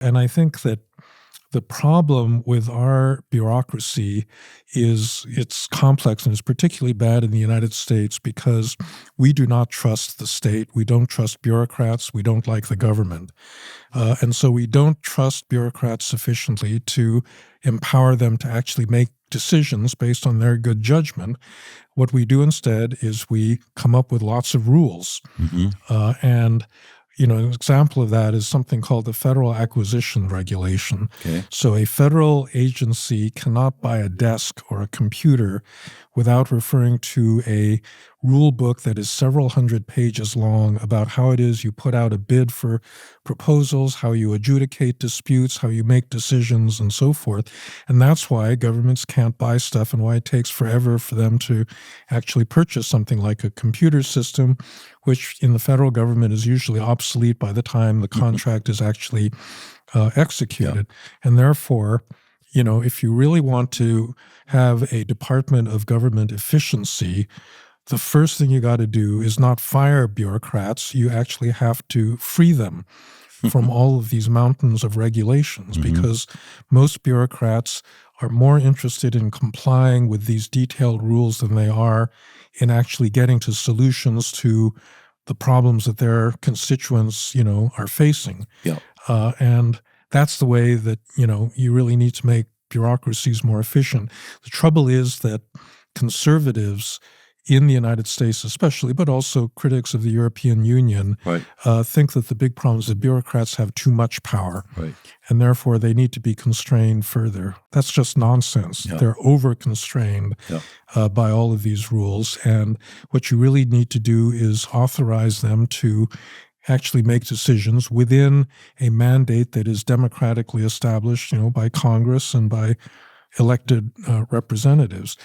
And I think that the problem with our bureaucracy is it's complex, and it's particularly bad in the United States because we do not trust the state. We don't trust bureaucrats. We don't like the government. And so we don't trust bureaucrats sufficiently to empower them to actually make decisions based on their good judgment. What we do instead is we come up with lots of rules. And an example of that is something called the Federal Acquisition Regulation. Okay. So a federal agency cannot buy a desk or a computer without referring to a rule book that is several hundred pages long about how it is you put out a bid for proposals, how you adjudicate disputes, how you make decisions, and so forth. And that's why governments can't buy stuff and why it takes forever for them to actually purchase something like a computer system, which in the federal government is usually obsolete by the time the contract is actually executed. And therefore, if you really want to have a department of government efficiency, the first thing you got to do is not fire bureaucrats. You actually have to free them from all of these mountains of regulations, because most bureaucrats are more interested in complying with these detailed rules than they are in actually getting to solutions to the problems that their constituents, are facing. And that's the way that, you really need to make bureaucracies more efficient. The trouble is that conservatives in the United States especially, but also critics of the European Union, think that the big problem is that bureaucrats have too much power, and therefore they need to be constrained further. That's just nonsense. They're over-constrained by all of these rules, and what you really need to do is authorize them to actually make decisions within a mandate that is democratically established, by Congress and by elected representatives.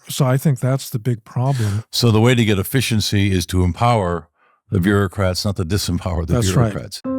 So I think that's the big problem. So the way to get efficiency is to empower the bureaucrats, not to disempower the bureaucrats. Right.